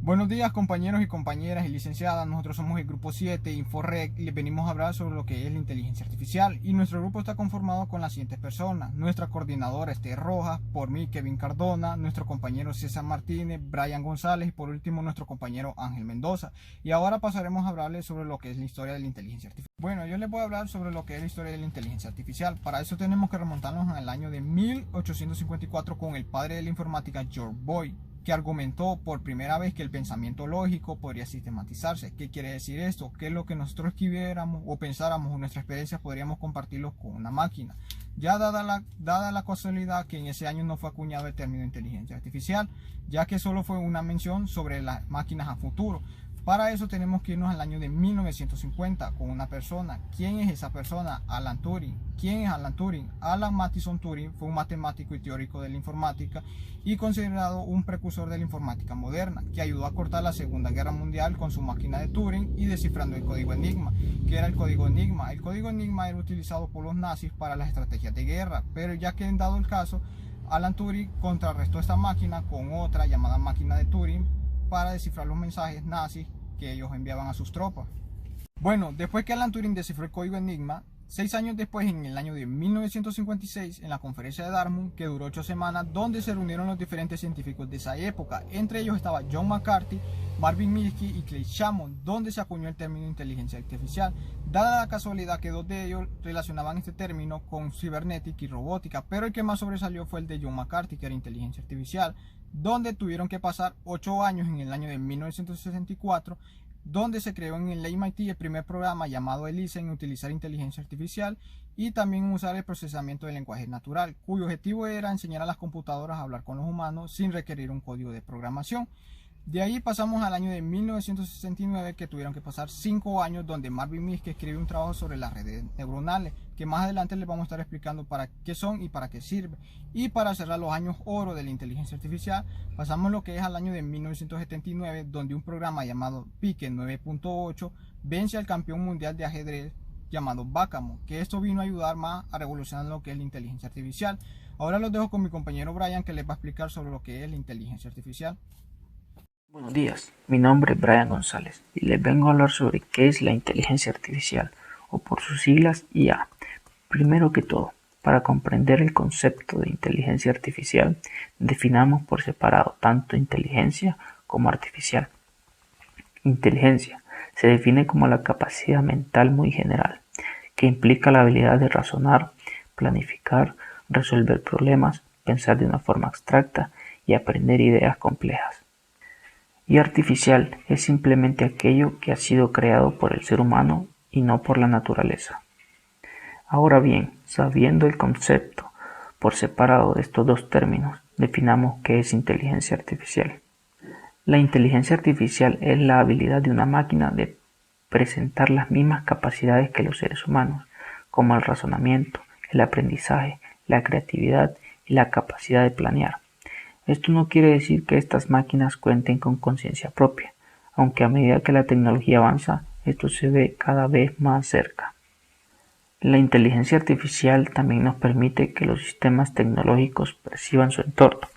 Buenos días compañeros y compañeras y licenciadas, nosotros somos el grupo 7 InfoRec y les venimos a hablar sobre lo que es la inteligencia artificial y nuestro grupo está conformado con las siguientes personas: nuestra coordinadora Esther Rojas, por mí Kevin Cardona, nuestro compañero César Martínez, Brian González y por último nuestro compañero Ángel Mendoza. Y ahora pasaremos a hablarles sobre lo que es la historia de la inteligencia artificial. Bueno, yo les voy a hablar sobre lo que es la historia de la inteligencia artificial. Para eso tenemos que remontarnos al año de 1854 con el padre de la informática George Boyd, que argumentó por primera vez que el pensamiento lógico podría sistematizarse. ¿Qué quiere decir esto? Que lo que nosotros escribiéramos o pensáramos o nuestras experiencias podríamos compartirlos con una máquina. Ya dada la casualidad que en ese año no fue acuñado el término inteligencia artificial, ya que solo fue una mención sobre las máquinas a futuro. Para eso tenemos que irnos al año de 1950 con una persona. ¿Quién es esa persona? Alan Turing. ¿Quién es Alan Turing? Alan Mathison Turing fue un matemático y teórico de la informática y considerado un precursor de la informática moderna, que ayudó a cortar la Segunda Guerra Mundial con su máquina de Turing y descifrando el código Enigma. ¿Qué era el código Enigma? El código Enigma era utilizado por los nazis para las estrategias de guerra, pero ya que en dado el caso, Alan Turing contrarrestó esta máquina con otra llamada máquina de Turing para descifrar los mensajes nazis que ellos enviaban a sus tropas. Bueno, después que Alan Turing descifró el código Enigma, 6 años después, en el año de 1956, en la conferencia de Dartmouth, que duró 8 semanas, donde se reunieron los diferentes científicos de esa época. Entre ellos estaba John McCarthy, Marvin Minsky y Clay Shannon, donde se acuñó el término inteligencia artificial, dada la casualidad que dos de ellos relacionaban este término con cibernética y robótica, pero el que más sobresalió fue el de John McCarthy, que era inteligencia artificial, donde tuvieron que pasar 8 años en el año de 1964, donde se creó en el MIT el primer programa llamado ELIZA en utilizar inteligencia artificial y también usar el procesamiento del lenguaje natural, cuyo objetivo era enseñar a las computadoras a hablar con los humanos sin requerir un código de programación. De ahí pasamos al año de 1969, que tuvieron que pasar 5 años, donde Marvin Minsky escribió un trabajo sobre las redes neuronales, que más adelante les vamos a estar explicando para qué son y para qué sirven. Y para cerrar los años oro de la inteligencia artificial, pasamos lo que es al año de 1979, donde un programa llamado Pique 9.8 vence al campeón mundial de ajedrez llamado Backgammon, que esto vino a ayudar más a revolucionar lo que es la inteligencia artificial. Ahora los dejo con mi compañero Brian, que les va a explicar sobre lo que es la inteligencia artificial. Buenos días, mi nombre es Brian González y les vengo a hablar sobre qué es la inteligencia artificial, o por sus siglas IA. Primero que todo, para comprender el concepto de inteligencia artificial, definamos por separado tanto inteligencia como artificial. Inteligencia se define como la capacidad mental muy general, que implica la habilidad de razonar, planificar, resolver problemas, pensar de una forma abstracta y aprender ideas complejas. Y artificial es simplemente aquello que ha sido creado por el ser humano y no por la naturaleza. Ahora bien, sabiendo el concepto por separado de estos dos términos, definamos qué es inteligencia artificial. La inteligencia artificial es la habilidad de una máquina de presentar las mismas capacidades que los seres humanos, como el razonamiento, el aprendizaje, la creatividad y la capacidad de planear. Esto no quiere decir que estas máquinas cuenten con conciencia propia, aunque a medida que la tecnología avanza, esto se ve cada vez más cerca. La inteligencia artificial también nos permite que los sistemas tecnológicos perciban su entorno,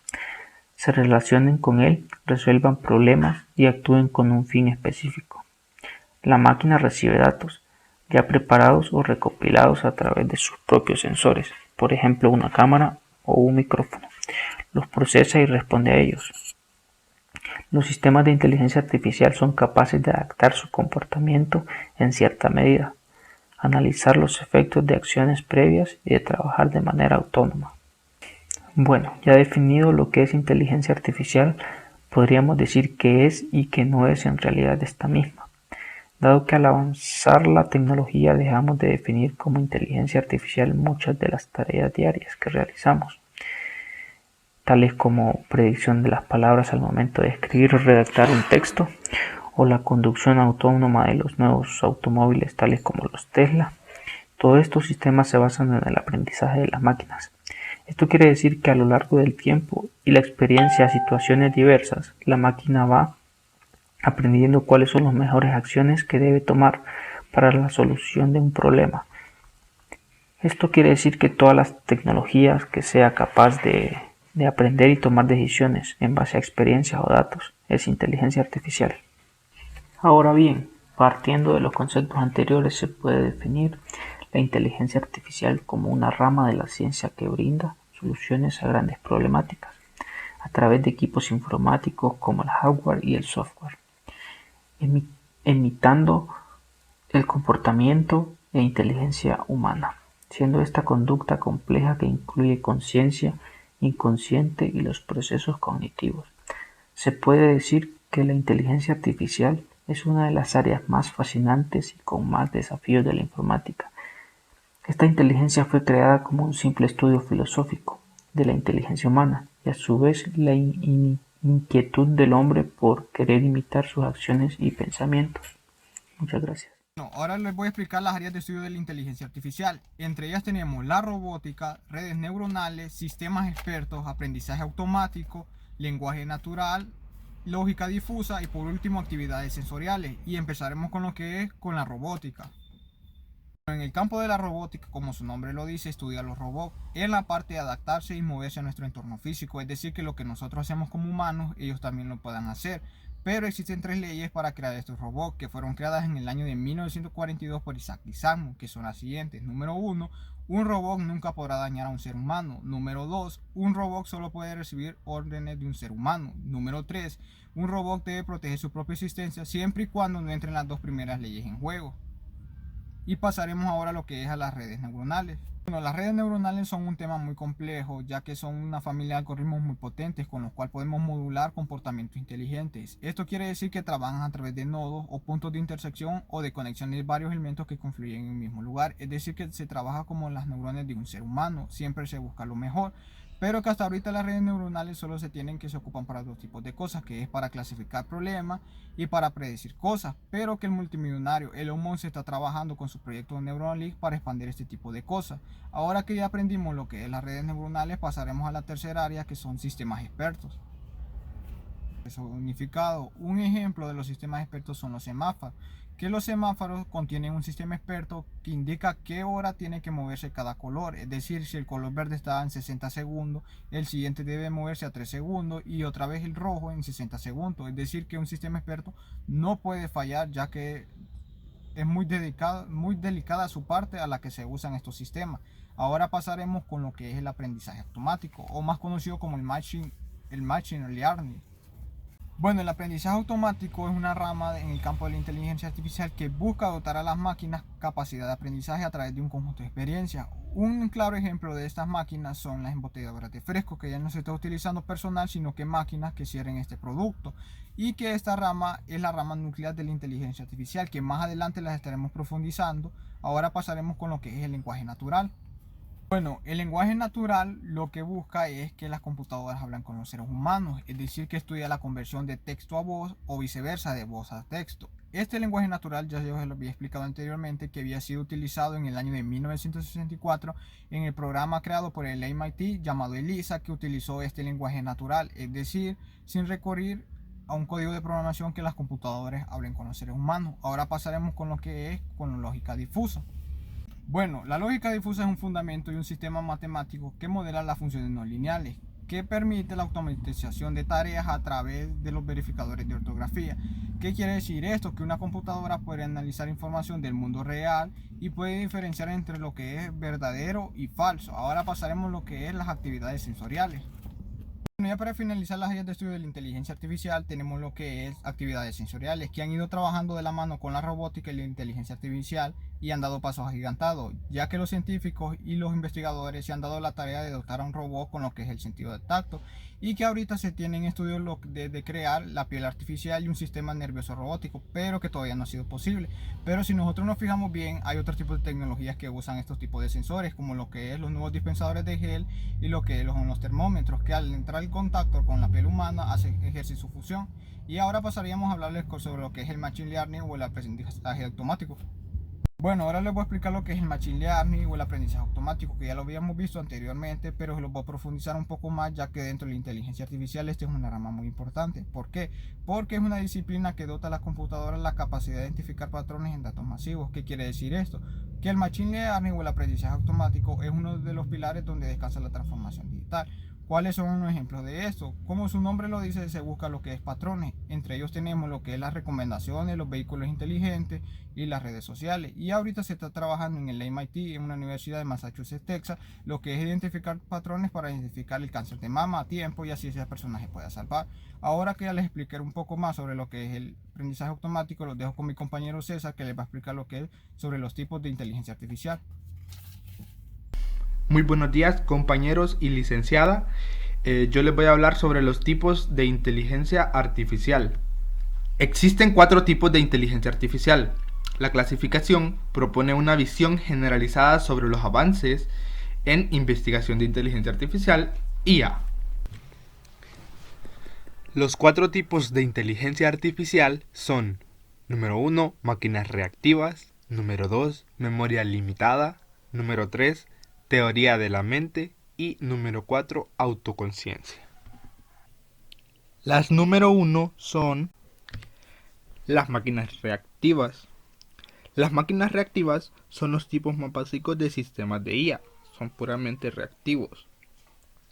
se relacionen con él, resuelvan problemas y actúen con un fin específico. La máquina recibe datos, ya preparados o recopilados a través de sus propios sensores, por ejemplo una cámara o un micrófono. Los procesa y responde a ellos. Los sistemas de inteligencia artificial son capaces de adaptar su comportamiento en cierta medida, analizar los efectos de acciones previas y de trabajar de manera autónoma. Bueno, ya definido lo que es inteligencia artificial, podríamos decir qué es y qué no es en realidad esta misma, dado que al avanzar la tecnología dejamos de definir como inteligencia artificial muchas de las tareas diarias que realizamos, tales como predicción de las palabras al momento de escribir o redactar un texto, o la conducción autónoma de los nuevos automóviles tales como los Tesla. Todos estos sistemas se basan en el aprendizaje de las máquinas. Esto quiere decir que a lo largo del tiempo y la experiencia a situaciones diversas, la máquina va aprendiendo cuáles son las mejores acciones que debe tomar para la solución de un problema. Esto quiere decir que todas las tecnologías que sea capaz de de aprender y tomar decisiones en base a experiencias o datos es inteligencia artificial. Ahora bien, partiendo de los conceptos anteriores, se puede definir la inteligencia artificial como una rama de la ciencia que brinda soluciones a grandes problemáticas a través de equipos informáticos como el hardware y el software, imitando el comportamiento e inteligencia humana, siendo esta conducta compleja que incluye conciencia, inconsciente y los procesos cognitivos. Se puede decir que la inteligencia artificial es una de las áreas más fascinantes y con más desafíos de la informática. Esta inteligencia fue creada como un simple estudio filosófico de la inteligencia humana y a su vez la inquietud del hombre por querer imitar sus acciones y pensamientos. Muchas gracias. Bueno, ahora les voy a explicar las áreas de estudio de la inteligencia artificial. Entre ellas tenemos la robótica, redes neuronales, sistemas expertos, aprendizaje automático, lenguaje natural, lógica difusa y por último actividades sensoriales. Y empezaremos con lo que es con la robótica. En el campo de la robótica, como su nombre lo dice, estudia los robots en la parte de adaptarse y moverse a nuestro entorno físico, es decir, que lo que nosotros hacemos como humanos, ellos también lo puedan hacer. Pero existen 3 leyes para crear estos robots que fueron creadas en el año de 1942 por Isaac Asimov, que son las siguientes. Número 1, un robot nunca podrá dañar a un ser humano. Número 2, un robot solo puede recibir órdenes de un ser humano. Número 3, un robot debe proteger su propia existencia siempre y cuando no entren las 2 primeras leyes en juego. Y pasaremos ahora a lo que es a las redes neuronales. Bueno, las redes neuronales son un tema muy complejo, ya que son una familia de algoritmos muy potentes con los cuales podemos modular comportamientos inteligentes. Esto quiere decir que trabajan a través de nodos o puntos de intersección o de conexión de varios elementos que confluyen en un mismo lugar. Es decir, que se trabaja como las neuronas de un ser humano, siempre se busca lo mejor. Pero que hasta ahorita las redes neuronales solo se ocupan para 2 tipos de cosas, que es para clasificar problemas y para predecir cosas, pero que el multimillonario Elon Musk está trabajando con su proyecto Neuralink para expandir este tipo de cosas. Ahora que ya aprendimos lo que es las redes neuronales, pasaremos a la tercera área, que son sistemas expertos. Unificado. Un ejemplo de los sistemas expertos son los semáforos, que los semáforos contienen un sistema experto que indica qué hora tiene que moverse cada color. Es decir, si el color verde está en 60 segundos, el siguiente debe moverse a 3 segundos y otra vez el rojo en 60 segundos. Es decir, que un sistema experto no puede fallar, ya que es muy delicada su parte a la que se usan estos sistemas. Ahora pasaremos con lo que es el aprendizaje automático, o más conocido como el machine learning. Bueno, el aprendizaje automático es una rama en el campo de la inteligencia artificial que busca dotar a las máquinas capacidad de aprendizaje a través de un conjunto de experiencias. Un claro ejemplo de estas máquinas son las embotelladoras de fresco, que ya no se está utilizando personal, sino que máquinas que cierren este producto. Y que esta rama es la rama nuclear de la inteligencia artificial, que más adelante las estaremos profundizando. Ahora pasaremos con lo que es el lenguaje natural. Bueno, el lenguaje natural lo que busca es que las computadoras hablan con los seres humanos, es decir, que estudia la conversión de texto a voz o viceversa, de voz a texto. Este lenguaje natural ya yo se lo había explicado anteriormente, que había sido utilizado en el año de 1964 en el programa creado por el MIT llamado ELIZA, que utilizó este lenguaje natural, es decir, sin recurrir a un código de programación, que las computadoras hablen con los seres humanos. Ahora pasaremos con lo que es con la lógica difusa. Bueno, la lógica difusa es un fundamento y un sistema matemático que modela las funciones no lineales, que permite la automatización de tareas a través de los verificadores de ortografía. ¿Qué quiere decir esto? Que una computadora puede analizar información del mundo real y puede diferenciar entre lo que es verdadero y falso. Ahora pasaremos a lo que es las actividades sensoriales. Bueno, ya para finalizar las áreas de estudio de la inteligencia artificial, tenemos lo que es actividades sensoriales, que han ido trabajando de la mano con la robótica y la inteligencia artificial y han dado pasos agigantados, ya que los científicos y los investigadores se han dado la tarea de dotar a un robot con lo que es el sentido del tacto, y que ahorita se tienen estudios de crear la piel artificial y un sistema nervioso robótico, pero que todavía no ha sido posible. Pero si nosotros nos fijamos bien, hay otros tipos de tecnologías que usan estos tipos de sensores, como lo que es los nuevos dispensadores de gel y lo que son los termómetros, que al entrar en contacto con la piel humana ejerce su función. Y ahora pasaríamos a hablarles sobre lo que es el machine learning o el aprendizaje automático. Bueno, ahora les voy a explicar lo que es el machine learning o el aprendizaje automático, que ya lo habíamos visto anteriormente, pero se lo voy a profundizar un poco más, ya que dentro de la inteligencia artificial este es una rama muy importante. ¿Por qué? Porque es una disciplina que dota a las computadoras la capacidad de identificar patrones en datos masivos. ¿Qué quiere decir esto? Que el machine learning o el aprendizaje automático es uno de los pilares donde descansa la transformación digital. ¿Cuáles son unos ejemplos de esto? Como su nombre lo dice, se busca lo que es patrones. Entre ellos tenemos lo que es las recomendaciones, los vehículos inteligentes y las redes sociales. Y ahorita se está trabajando en el MIT, en una universidad de Massachusetts, Texas, lo que es identificar patrones para identificar el cáncer de mama a tiempo y así ese personaje pueda salvar. Ahora que ya les expliqué un poco más sobre lo que es el aprendizaje automático, los dejo con mi compañero César, que les va a explicar lo que es sobre los tipos de inteligencia artificial. Muy buenos días, compañeros y licenciada. Yo les voy a hablar sobre los tipos de inteligencia artificial. Existen 4 tipos de inteligencia artificial. La clasificación propone una visión generalizada sobre los avances en investigación de inteligencia artificial, IA. Los 4 tipos de inteligencia artificial son: número 1, máquinas reactivas; número 2, memoria limitada; número 3, teoría de la mente; y número 4, autoconciencia. Las número 1 son las máquinas reactivas. Las máquinas reactivas son los tipos más básicos de sistemas de IA. Son puramente reactivos.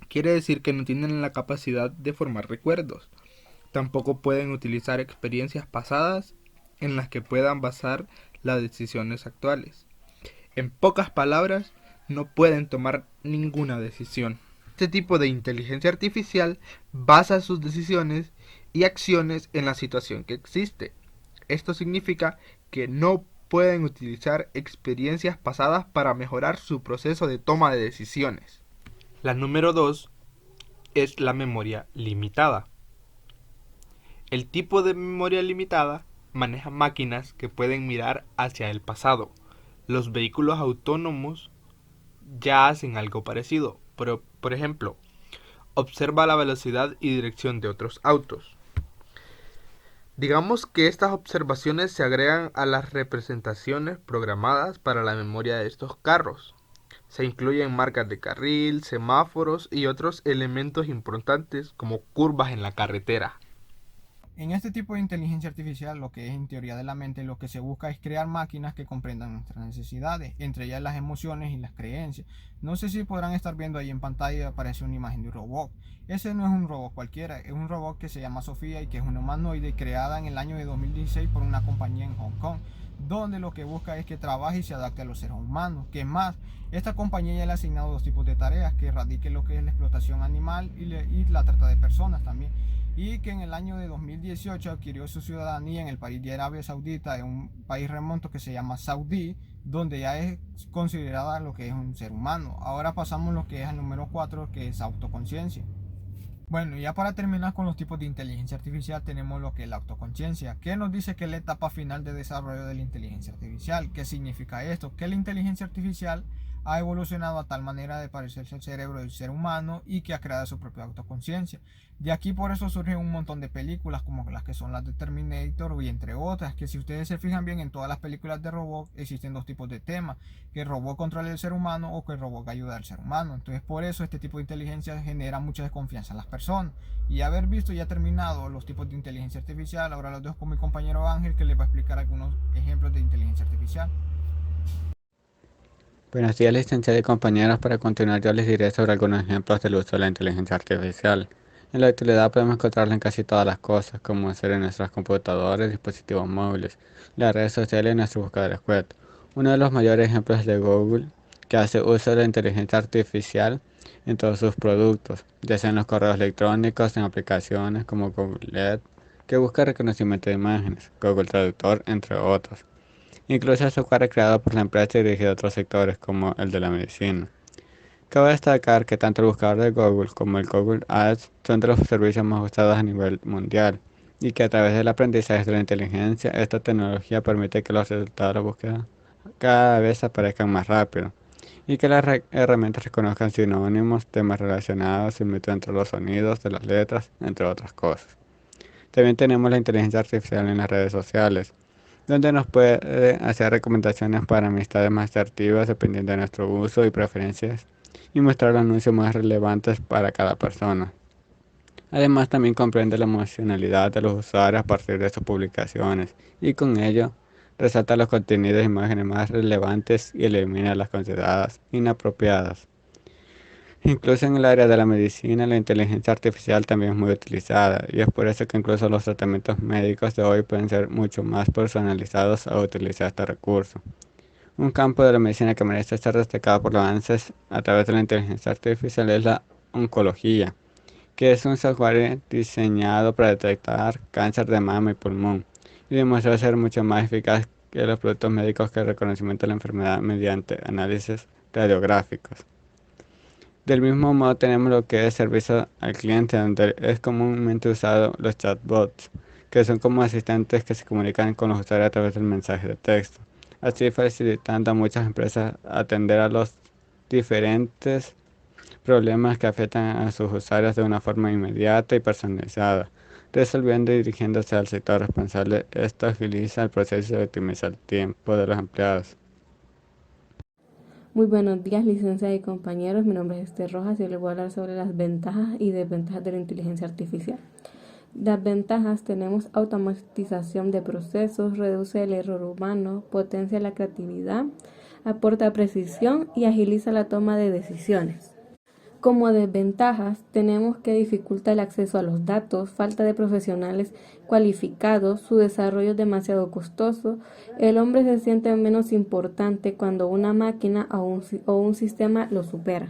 Quiere decir que no tienen la capacidad de formar recuerdos. Tampoco pueden utilizar experiencias pasadas en las que puedan basar las decisiones actuales. En pocas palabras, no pueden tomar ninguna decisión. Este tipo de inteligencia artificial basa sus decisiones y acciones en la situación que existe. Esto significa que no pueden utilizar experiencias pasadas para mejorar su proceso de toma de decisiones. La número 2 es la memoria limitada. El tipo de memoria limitada maneja máquinas que pueden mirar hacia el pasado. Los vehículos autónomos ya hacen algo parecido, pero, por ejemplo, observa la velocidad y dirección de otros autos. Digamos que estas observaciones se agregan a las representaciones programadas para la memoria de estos carros. Se incluyen marcas de carril, semáforos y otros elementos importantes como curvas en la carretera. En este tipo de inteligencia artificial, lo que es en teoría de la mente, lo que se busca es crear máquinas que comprendan nuestras necesidades, entre ellas las emociones y las creencias. No sé si podrán estar viendo ahí en pantalla, aparece una imagen de un robot. Ese no es un robot cualquiera, es un robot que se llama Sofía y que es una humanoide creada en el año de 2016 por una compañía en Hong Kong, donde lo que busca es que trabaje y se adapte a los seres humanos. ¿Qué más? Esta compañía ya le ha asignado 2 tipos de tareas, que erradique lo que es la explotación animal y la trata de personas también, y que en el año de 2018 adquirió su ciudadanía en el país de Arabia Saudita, en un país remoto que se llama Saudí, donde ya es considerada lo que es un ser humano. Ahora pasamos lo que es el número 4, que es autoconciencia. Bueno, ya para terminar con los tipos de inteligencia artificial, tenemos lo que es la autoconciencia, que nos dice que es la etapa final de desarrollo de la inteligencia artificial. ¿Qué significa esto? Que la inteligencia artificial ha evolucionado a tal manera de parecerse al cerebro del ser humano y que ha creado su propia autoconciencia. De aquí por eso surgen un montón de películas como las que son las de Terminator y entre otras, que si ustedes se fijan bien en todas las películas de robot existen 2 tipos de temas, que el robot controle al ser humano o que el robot ayude al ser humano. Entonces por eso este tipo de inteligencia genera mucha desconfianza en las personas. Y haber visto ya terminado los tipos de inteligencia artificial, ahora los dejo con mi compañero Ángel, que les va a explicar algunos ejemplos de inteligencia artificial. Buenos días, licenciados y compañeros. Para continuar, yo les diré sobre algunos ejemplos del uso de la inteligencia artificial. En la actualidad podemos encontrarla en casi todas las cosas, como ser en nuestros computadores, dispositivos móviles, las redes sociales y nuestros buscadores web. Uno de los mayores ejemplos es de Google, que hace uso de la inteligencia artificial en todos sus productos, ya sea en los correos electrónicos, en aplicaciones como Google Earth, que busca reconocimiento de imágenes, Google Traductor, entre otros. Incluso el software creado por la empresa y dirigido a otros sectores como el de la medicina. Cabe destacar que tanto el buscador de Google como el Google Ads son de los servicios más usados a nivel mundial y que a través del aprendizaje de la inteligencia, esta tecnología permite que los resultados de la búsqueda cada vez aparezcan más rápido y que las herramientas reconozcan sinónimos, temas relacionados, similitud entre los sonidos de las letras, entre otras cosas. También tenemos la inteligencia artificial en las redes sociales, donde nos puede hacer recomendaciones para amistades más asertivas dependiendo de nuestro uso y preferencias y mostrar los anuncios más relevantes para cada persona. Además, también comprende la emocionalidad de los usuarios a partir de sus publicaciones y con ello resalta los contenidos e imágenes más relevantes y elimina las consideradas inapropiadas. Incluso en el área de la medicina, la inteligencia artificial también es muy utilizada, y es por eso que incluso los tratamientos médicos de hoy pueden ser mucho más personalizados al utilizar este recurso. Un campo de la medicina que merece ser destacado por los avances a través de la inteligencia artificial es la oncología, que es un software diseñado para detectar cáncer de mama y pulmón, y demuestra ser mucho más eficaz que los productos médicos que el reconocimiento de la enfermedad mediante análisis radiográficos. Del mismo modo tenemos lo que es servicio al cliente, donde es comúnmente usado los chatbots, que son como asistentes que se comunican con los usuarios a través del mensaje de texto, así facilitando a muchas empresas atender a los diferentes problemas que afectan a sus usuarios de una forma inmediata y personalizada, resolviendo y dirigiéndose al sector responsable. Esto agiliza el proceso y optimiza el tiempo de los empleados. Muy buenos días, licenciados y compañeros. Mi nombre es Esther Rojas y les voy a hablar sobre las ventajas y desventajas de la inteligencia artificial. Las ventajas: tenemos automatización de procesos, reduce el error humano, potencia la creatividad, aporta precisión y agiliza la toma de decisiones. Como desventajas, tenemos que dificulta el acceso a los datos, falta de profesionales cualificados, su desarrollo es demasiado costoso, el hombre se siente menos importante cuando una máquina o un sistema lo supera.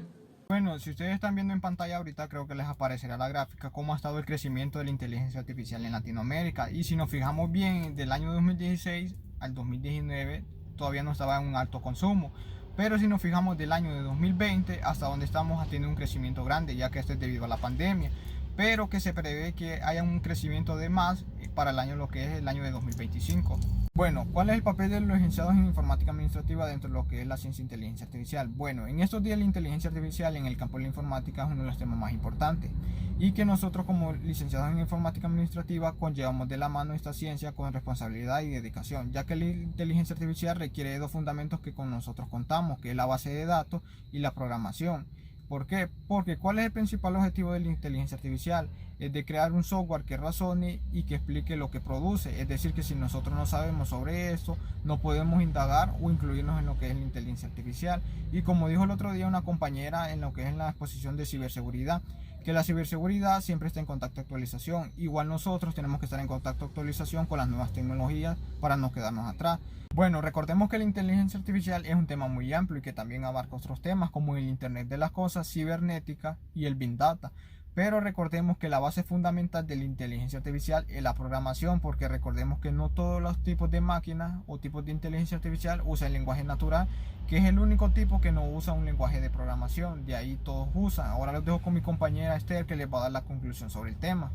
Bueno, si ustedes están viendo en pantalla ahorita, creo que les aparecerá la gráfica cómo ha estado el crecimiento de la inteligencia artificial en Latinoamérica. Y si nos fijamos bien, del año 2016 al 2019 todavía no estaba en un alto consumo. Pero si nos fijamos del año de 2020 hasta donde estamos, ha tenido un crecimiento grande, ya que esto es debido a la pandemia. Pero que se prevé que haya un crecimiento de más para el año, lo que es el año de 2025. Bueno, ¿cuál es el papel de los licenciados en informática administrativa dentro de lo que es la ciencia de inteligencia artificial? Bueno, en estos días la inteligencia artificial en el campo de la informática es uno de los temas más importantes, y que nosotros como licenciados en informática administrativa conllevamos de la mano esta ciencia con responsabilidad y dedicación, ya que la inteligencia artificial requiere de dos fundamentos que con nosotros contamos, que es la base de datos y la programación. ¿Por qué? Porque ¿cuál es el principal objetivo de la inteligencia artificial? Es de crear un software que razone y que explique lo que produce. Es decir, que si nosotros no sabemos sobre esto, no podemos indagar o incluirnos en lo que es la inteligencia artificial. Y como dijo el otro día una compañera en lo que es la exposición de ciberseguridad, que la ciberseguridad siempre está en contacto actualización. Igual nosotros tenemos que estar en contacto actualización con las nuevas tecnologías para no quedarnos atrás. Bueno, recordemos que la inteligencia artificial es un tema muy amplio y que también abarca otros temas como el Internet de las cosas, cibernética y el Big Data. Pero recordemos que la base fundamental de la inteligencia artificial es la programación, porque recordemos que no todos los tipos de máquinas o tipos de inteligencia artificial usan el lenguaje natural, que es el único tipo que no usa un lenguaje de programación. De ahí todos usan. Ahora los dejo con mi compañera Esther, que les va a dar la conclusión sobre el tema.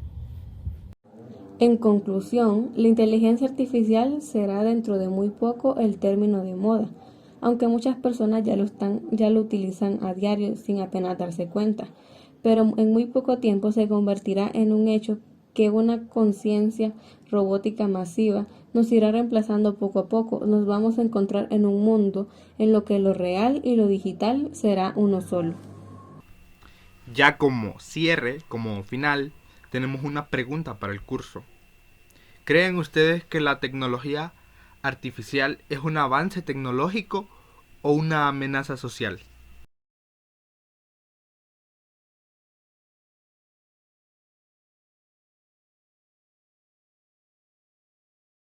En conclusión, la inteligencia artificial será dentro de muy poco el término de moda, aunque muchas personas ya lo utilizan a diario sin apenas darse cuenta, pero en muy poco tiempo se convertirá en un hecho que una conciencia robótica masiva nos irá reemplazando poco a poco. Nos vamos a encontrar en un mundo en lo que lo real y lo digital será uno solo. Ya como cierre, como final, tenemos una pregunta para el curso. ¿Creen ustedes que la tecnología artificial es un avance tecnológico o una amenaza social?